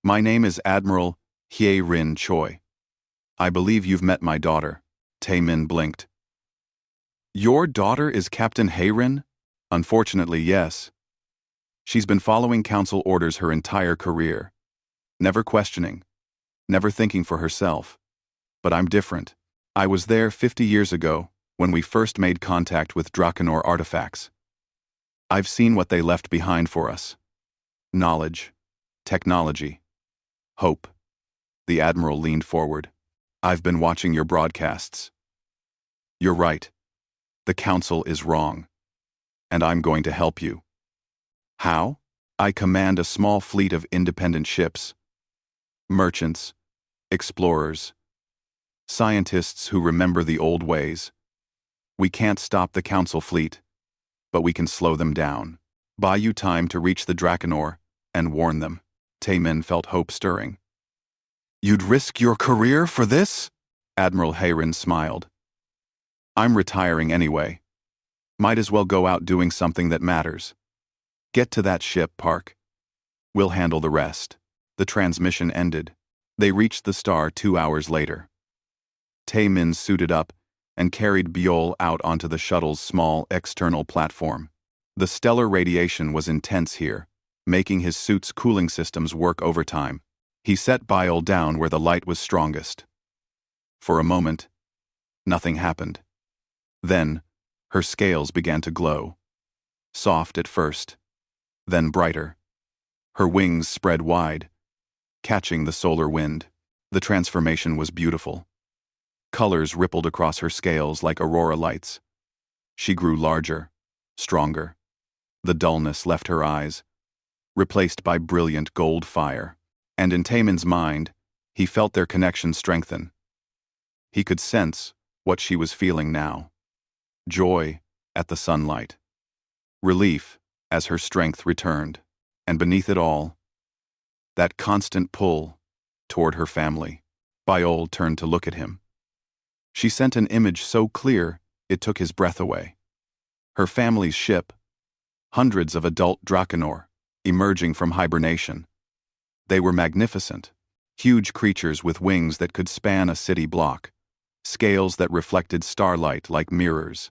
My name is Admiral Hai-Rin Choi. I believe you've met my daughter. Taemin blinked. Your daughter is Captain Hai-Rin? Unfortunately, yes. She's been following council orders her entire career. Never questioning. Never thinking for herself. But I'm different. I was there 50 years ago, when we first made contact with Drakenor artifacts. I've seen what they left behind for us. Knowledge. Technology. Hope. The Admiral leaned forward. I've been watching your broadcasts. You're right. The Council is wrong. And I'm going to help you. How? I command a small fleet of independent ships. Merchants. Explorers. Scientists who remember the old ways. We can't stop the Council fleet, but we can slow them down. Buy you time to reach the Drakenor and warn them. Taemin felt hope stirring. You'd risk your career for this? Admiral Hai-Rin smiled. I'm retiring anyway. Might as well go out doing something that matters. Get to that ship, Park. We'll handle the rest. The transmission ended. They reached the star 2 hours later. Taemin suited up and carried Biol out onto the shuttle's small external platform. The stellar radiation was intense here, making his suit's cooling systems work overtime. He set Biol down where the light was strongest. For a moment, nothing happened. Then, her scales began to glow. Soft at first, then brighter. Her wings spread wide, catching the solar wind. The transformation was beautiful. Colors rippled across her scales like aurora lights. She grew larger, stronger. The dullness left her eyes, replaced by brilliant gold fire. And in Taemin's mind, he felt their connection strengthen. He could sense what she was feeling now. Joy at the sunlight. Relief as her strength returned. And beneath it all, that constant pull toward her family. Biol turned to look at him. She sent an image so clear it took his breath away. Her family's ship, hundreds of adult Drakenor, emerging from hibernation. They were magnificent, huge creatures with wings that could span a city block, scales that reflected starlight like mirrors,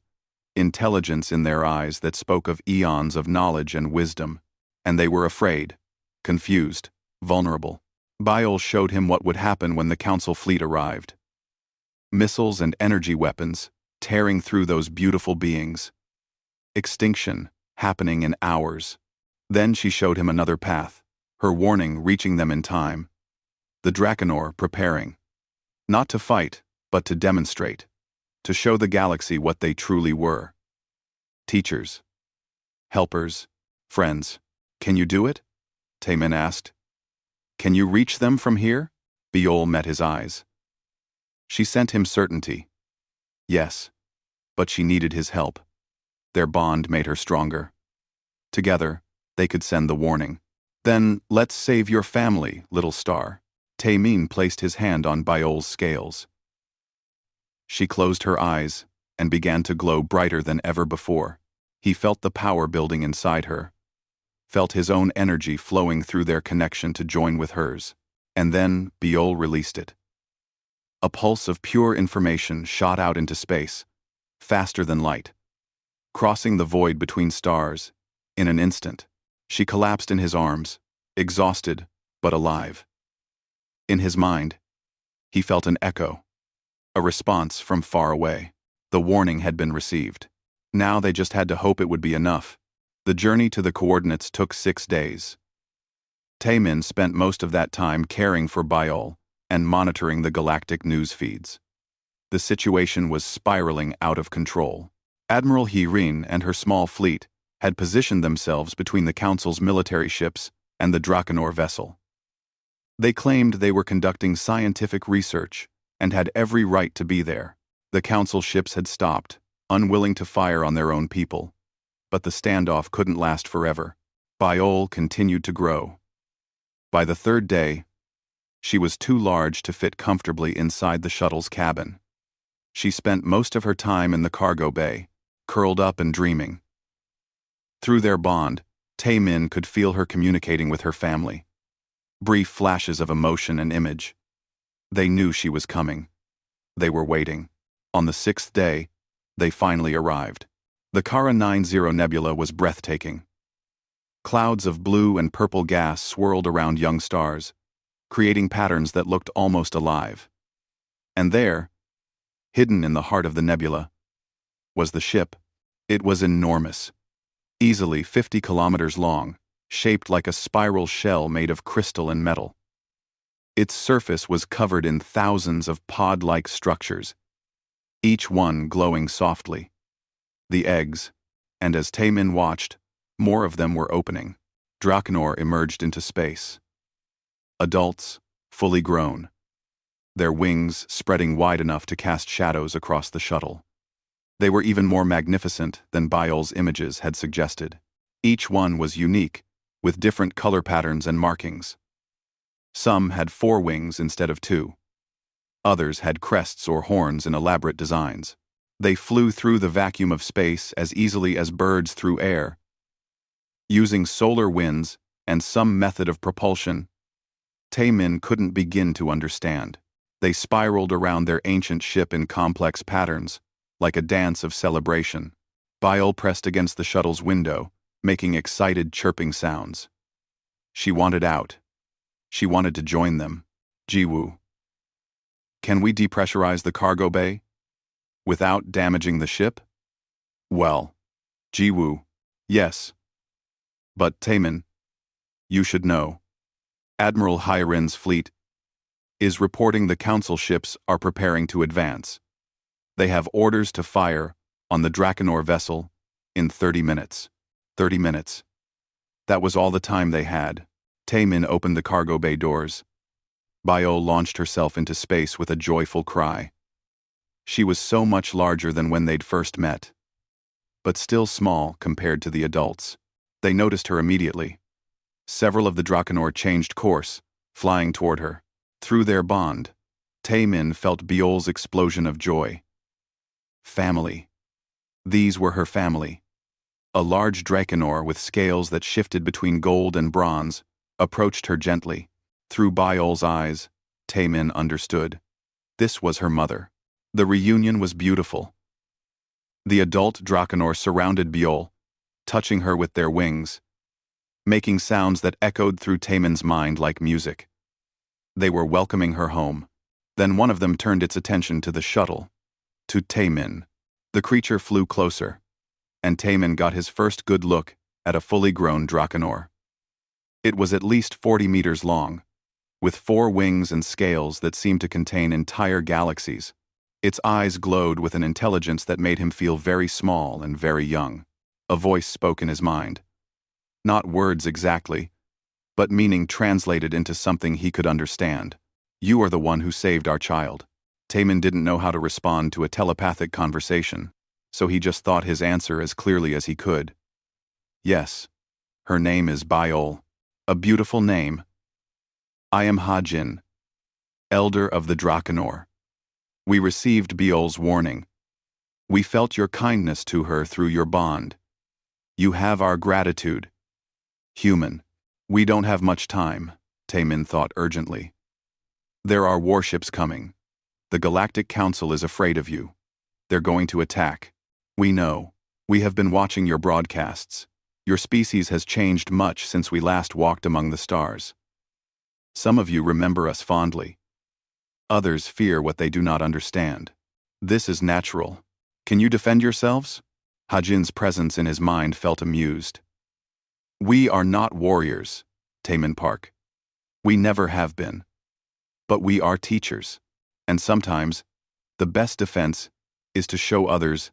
intelligence in their eyes that spoke of eons of knowledge and wisdom, and they were afraid, confused, vulnerable. Biol showed him what would happen when the Council fleet arrived. Missiles and energy weapons, tearing through those beautiful beings. Extinction, happening in hours. Then she showed him another path, her warning reaching them in time. The Drakenor preparing. Not to fight, but to demonstrate. To show the galaxy what they truly were. Teachers. Helpers. Friends. Can you do it? Taemin asked. Can you reach them from here? Biol met his eyes. She sent him certainty. Yes. But she needed his help. Their bond made her stronger. Together, they could send the warning. Then, let's save your family, little star. Taemin placed his hand on Biol's scales. She closed her eyes and began to glow brighter than ever before. He felt the power building inside her, felt his own energy flowing through their connection to join with hers. And then Biol released it. A pulse of pure information shot out into space, faster than light. Crossing the void between stars, in an instant, she collapsed in his arms, exhausted but alive. In his mind, he felt an echo, a response from far away. The warning had been received. Now they just had to hope it would be enough. The journey to the coordinates took 6 days. Taemin spent most of that time caring for Biol and monitoring the galactic news feeds. The situation was spiraling out of control. Admiral Hirin and her small fleet had positioned themselves between the Council's military ships and the Drakenor vessel. They claimed they were conducting scientific research and had every right to be there. The Council ships had stopped, unwilling to fire on their own people. But the standoff couldn't last forever. Biol continued to grow. By the 3rd day, she was too large to fit comfortably inside the shuttle's cabin. She spent most of her time in the cargo bay, curled up and dreaming. Through their bond, Taemin could feel her communicating with her family. Brief flashes of emotion and image. They knew she was coming. They were waiting. On the 6th day, they finally arrived. The Kara 90 nebula was breathtaking. Clouds of blue and purple gas swirled around young stars, creating patterns that looked almost alive. And there, hidden in the heart of the nebula, was the ship. It was enormous, easily 50 kilometers long, shaped like a spiral shell made of crystal and metal. Its surface was covered in thousands of pod-like structures, each one glowing softly. The eggs, and as Taemin watched, more of them were opening. Drakenor emerged into space. Adults, fully grown, their wings spreading wide enough to cast shadows across the shuttle. They were even more magnificent than Biol's images had suggested. Each one was unique, with different color patterns and markings. Some had 4 wings instead of 2. Others had crests or horns in elaborate designs. They flew through the vacuum of space as easily as birds through air. Using solar winds and some method of propulsion, Taemin couldn't begin to understand. They spiraled around their ancient ship in complex patterns, like a dance of celebration. Biol pressed against the shuttle's window, making excited chirping sounds. She wanted out. She wanted to join them. Jiwoo. Can we depressurize the cargo bay without damaging the ship? Well, Jiwoo, yes. But Taemin, you should know. Admiral Hirin's fleet is reporting the Council ships are preparing to advance. They have orders to fire on the Drakenor vessel in 30 minutes. 30 minutes. That was all the time they had. Taemin opened the cargo bay doors. Biol launched herself into space with a joyful cry. She was so much larger than when they'd first met, but still small compared to the adults. They noticed her immediately. Several of the Drakenor changed course, flying toward her. Through their bond, Taemin felt Biol's explosion of joy. Family. These were her family. A large drakenor with scales that shifted between gold and bronze approached her gently. Through Biol's eyes, Taemin understood. This was her mother. The reunion was beautiful. The adult drakenor surrounded Biol, touching her with their wings, making sounds that echoed through Taemin's mind like music. They were welcoming her home. Then one of them turned its attention to the shuttle, to Taemin. The creature flew closer, and Taemin got his first good look at a fully grown drakenor. It was at least 40 meters long, with 4 wings and scales that seemed to contain entire galaxies. Its eyes glowed with an intelligence that made him feel very small and very young. A voice spoke in his mind. Not words exactly, but meaning translated into something he could understand. You are the one who saved our child. Taemin didn't know how to respond to a telepathic conversation, so he just thought his answer as clearly as he could. Yes, her name is Biol. A beautiful name. I am Hajin, elder of the Drakenor. We received Biol's warning. We felt your kindness to her through your bond. You have our gratitude. Human. We don't have much time, Taemin thought urgently. There are warships coming. The Galactic Council is afraid of you. They're going to attack. We know. We have been watching your broadcasts. Your species has changed much since we last walked among the stars. Some of you remember us fondly. Others fear what they do not understand. This is natural. Can you defend yourselves? Hajin's presence in his mind felt amused. We are not warriors, Taemin Park. We never have been. But we are teachers. And sometimes, the best defense is to show others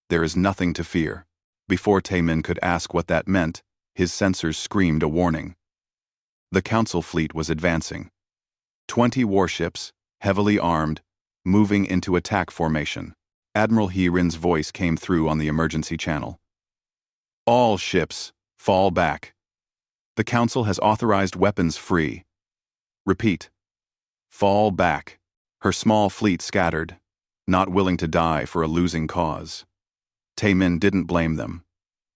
there is nothing to fear. Before Taemin could ask what that meant, his sensors screamed a warning. The Council fleet was advancing. 20 warships, heavily armed, moving into attack formation. Admiral Hirin's voice came through on the emergency channel. All ships, fall back. The Council has authorized weapons free. Repeat. Fall back. Her small fleet scattered, not willing to die for a losing cause. Taemin didn't blame them.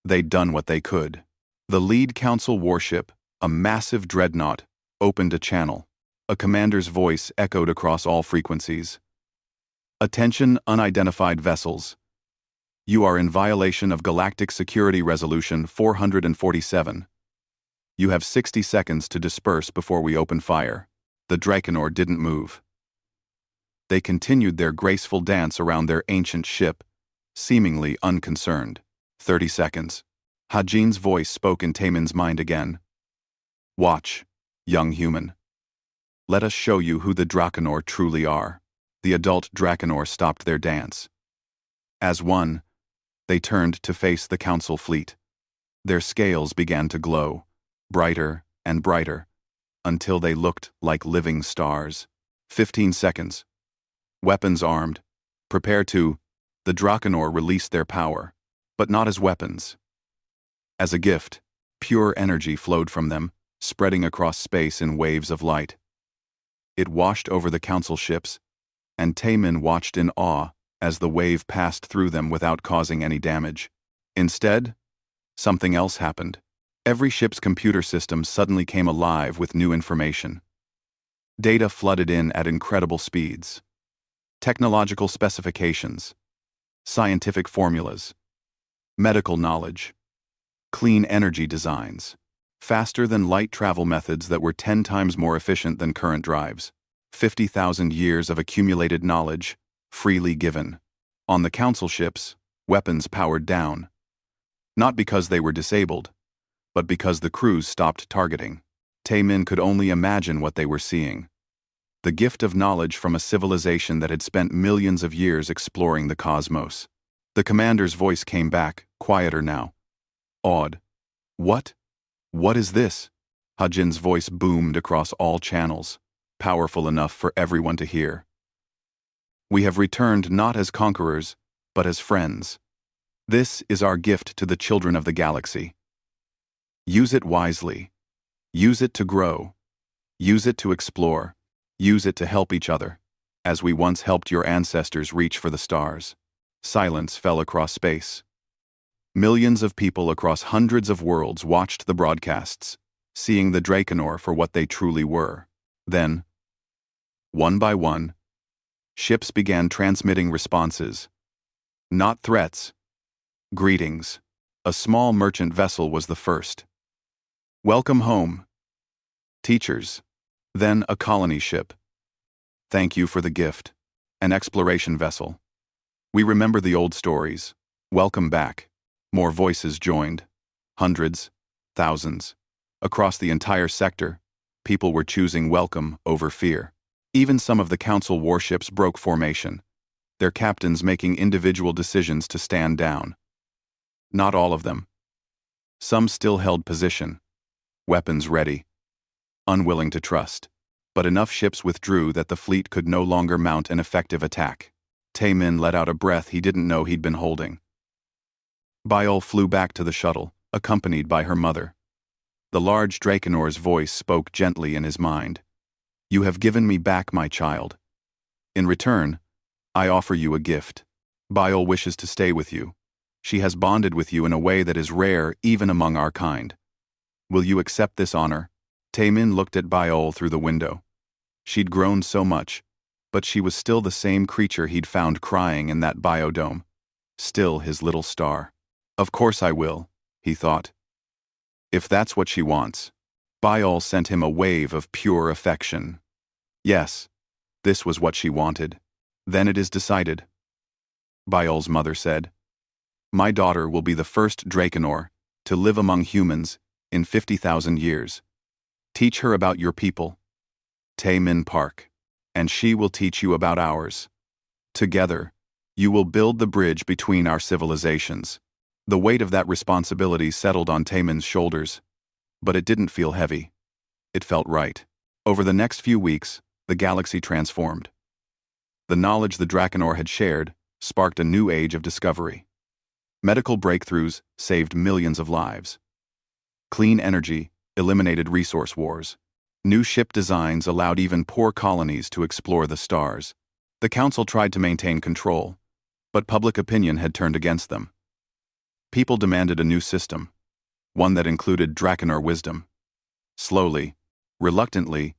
They'd done what they could. The lead Council warship, a massive dreadnought, opened a channel. A commander's voice echoed across all frequencies. Attention, unidentified vessels. You are in violation of Galactic Security Resolution 447. You have 60 seconds to disperse before we open fire. The Drakenor didn't move. They continued their graceful dance around their ancient ship, seemingly unconcerned. 30 seconds. Hajin's voice spoke in Taemin's mind again. Watch, young human. Let us show you who the Drakenor truly are. The adult Drakenor stopped their dance. As one, they turned to face the Council fleet. Their scales began to glow, brighter and brighter, until they looked like living stars. 15 seconds. Weapons armed. Prepare to. The Drakenor released their power, but not as weapons. As a gift, pure energy flowed from them, spreading across space in waves of light. It washed over the Council ships, and Taemin watched in awe as the wave passed through them without causing any damage. Instead, something else happened. Every ship's computer system suddenly came alive with new information. Data flooded in at incredible speeds. Technological specifications, scientific formulas, medical knowledge, clean energy designs, faster than light travel methods that were 10 times more efficient than current drives. 50,000 years of accumulated knowledge, freely given. On the Council ships, weapons powered down. Not because they were disabled, but because the crews stopped targeting. Taemin could only imagine what they were seeing. The gift of knowledge from a civilization that had spent millions of years exploring the cosmos. The commander's voice came back, quieter now. Awed. What? What is this? Hajin's voice boomed across all channels, powerful enough for everyone to hear. We have returned not as conquerors, but as friends. This is our gift to the children of the galaxy. Use it wisely. Use it to grow. Use it to explore. Use it to help each other, as we once helped your ancestors reach for the stars. Silence fell across space. Millions of people across hundreds of worlds watched the broadcasts, seeing the Drakenor for what they truly were. Then, one by one, ships began transmitting responses. Not threats. Greetings. A small merchant vessel was the first. Welcome home. Teachers. Then a colony ship. Thank you for the gift. An exploration vessel. We remember the old stories. Welcome back. More voices joined. Hundreds. Thousands. Across the entire sector, people were choosing welcome over fear. Even some of the Council warships broke formation, their captains making individual decisions to stand down. Not all of them. Some still held position, weapons ready, unwilling to trust. But enough ships withdrew that the fleet could no longer mount an effective attack. Taemin let out a breath he didn't know he'd been holding. Biol flew back to the shuttle, accompanied by her mother. The large Drakenor's voice spoke gently in his mind. You have given me back my child. In return, I offer you a gift. Biol wishes to stay with you. She has bonded with you in a way that is rare even among our kind. Will you accept this honor? Taemin looked at Biol through the window. She'd grown so much, but she was still the same creature he'd found crying in that biodome. Still his little star. Of course I will, he thought. If that's what she wants. Biol sent him a wave of pure affection. Yes, this was what she wanted. Then it is decided. Biol's mother said, My daughter will be the first Drakenor to live among humans in 50,000 years. Teach her about your people, Taemin Park, and she will teach you about ours. Together, you will build the bridge between our civilizations. The weight of that responsibility settled on Taemin's shoulders, but it didn't feel heavy. It felt right. Over the next few weeks, the galaxy transformed. The knowledge the Drakenor had shared sparked a new age of discovery. Medical breakthroughs saved millions of lives. Clean energy eliminated resource wars. New ship designs allowed even poor colonies to explore the stars. The Council tried to maintain control, but public opinion had turned against them. People demanded a new system, one that included Drakenor wisdom. Slowly, reluctantly,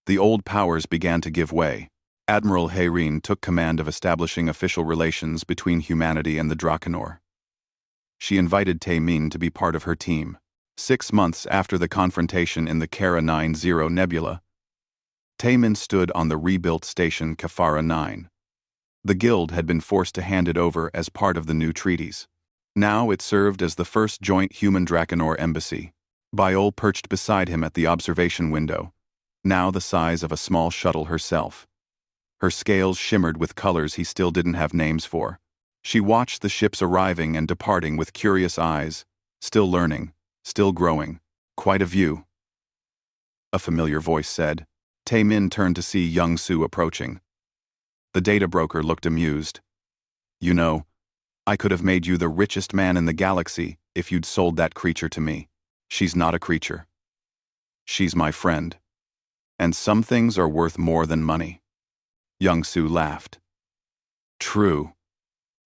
the old powers began to give way. Admiral Hayrin took command of establishing official relations between humanity and the Drakenor. She invited Taemin to be part of her team. 6 months after the confrontation in the Kara 90 Nebula, Taemin stood on the rebuilt station Kafara 9. The Guild had been forced to hand it over as part of the new treaties. Now it served as the first joint human Drakenor embassy. Biol perched beside him at the observation window, now the size of a small shuttle herself. Her scales shimmered with colors he still didn't have names for. She watched the ships arriving and departing with curious eyes, still learning, still growing. Quite a view. A familiar voice said. Taemin turned to see Young Su approaching. The data broker looked amused. You know, I could have made you the richest man in the galaxy if you'd sold that creature to me. She's not a creature. She's my friend. And some things are worth more than money. Young Su laughed. True.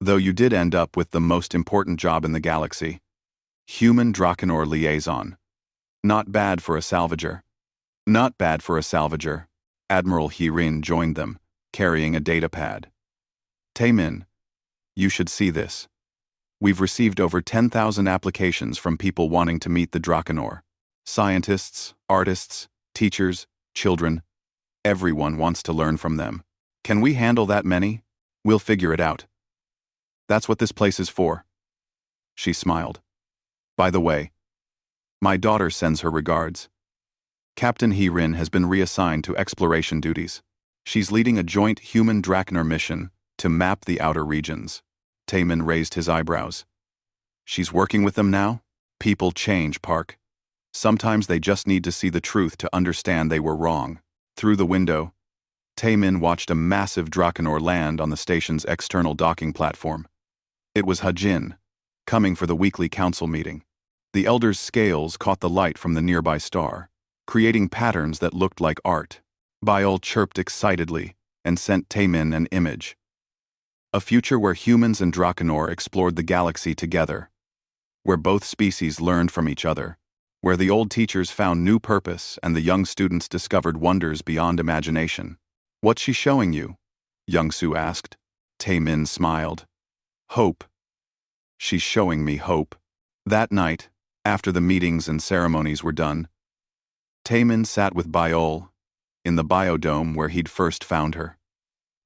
Though you did end up with the most important job in the galaxy. Human Drakenor liaison. Not bad for a salvager. Not bad for a salvager. Admiral Hirin joined them, carrying a datapad. Taemin, you should see this. We've received over 10,000 applications from people wanting to meet the Drakenor. Scientists, artists, teachers, children. Everyone wants to learn from them. Can we handle that many? We'll figure it out. That's what this place is for. She smiled. By the way, my daughter sends her regards. Captain Hirin has been reassigned to exploration duties. She's leading a joint human Drakenor mission to map the outer regions. Taemin raised his eyebrows. She's working with them now? People change, Park. Sometimes they just need to see the truth to understand they were wrong. Through the window, Taemin watched a massive Drakenor land on the station's external docking platform. It was Hajin, coming for the weekly council meeting. The Elder's scales caught the light from the nearby star, creating patterns that looked like art. Biol chirped excitedly and sent Taemin an image. A future where humans and Drakenor explored the galaxy together. where both species learned from each other, where the old teachers found new purpose and the young students discovered wonders beyond imagination. "What's she showing you?" Young-Su asked. Tae-min smiled. "Hope. She's showing me hope." That night, after the meetings and ceremonies were done, Tae-min sat with Biol in the biodome where he'd first found her.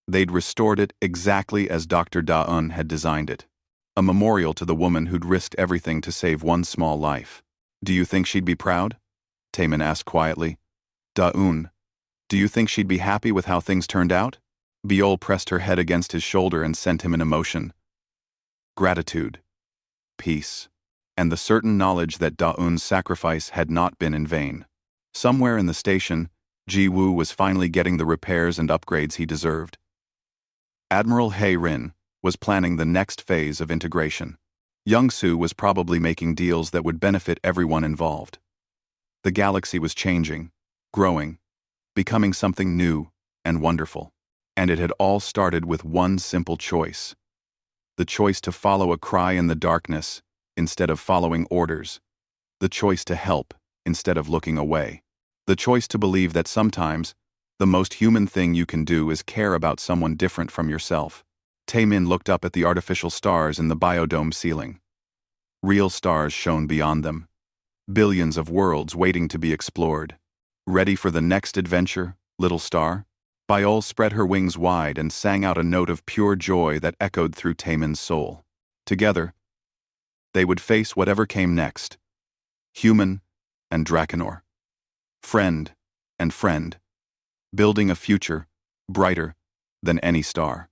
They'd restored it exactly as Dr. Da-un had designed it, a memorial to the woman who'd risked everything to save one small life. "Do you think she'd be proud?" Tae-min asked quietly. "Da-un, do you think she'd be happy with how things turned out?" Biol pressed her head against his shoulder and sent him an emotion. Gratitude, peace, and the certain knowledge that Da-un's sacrifice had not been in vain. Somewhere in the station, Ji-woo was finally getting the repairs and upgrades he deserved. Admiral Hae-rin was planning the next phase of integration. Young-Su was probably making deals that would benefit everyone involved. The galaxy was changing, growing, becoming something new and wonderful. And it had all started with one simple choice. The choice to follow a cry in the darkness instead of following orders. The choice to help instead of looking away. The choice to believe that sometimes the most human thing you can do is care about someone different from yourself. Tae-min looked up at the artificial stars in the biodome ceiling. Real stars shone beyond them. Billions of worlds waiting to be explored. "Ready for the next adventure, little star?" Biol spread her wings wide and sang out a note of pure joy that echoed through Taemin's soul. Together, they would face whatever came next. Human and Drakenor. Friend and friend. Building a future brighter than any star.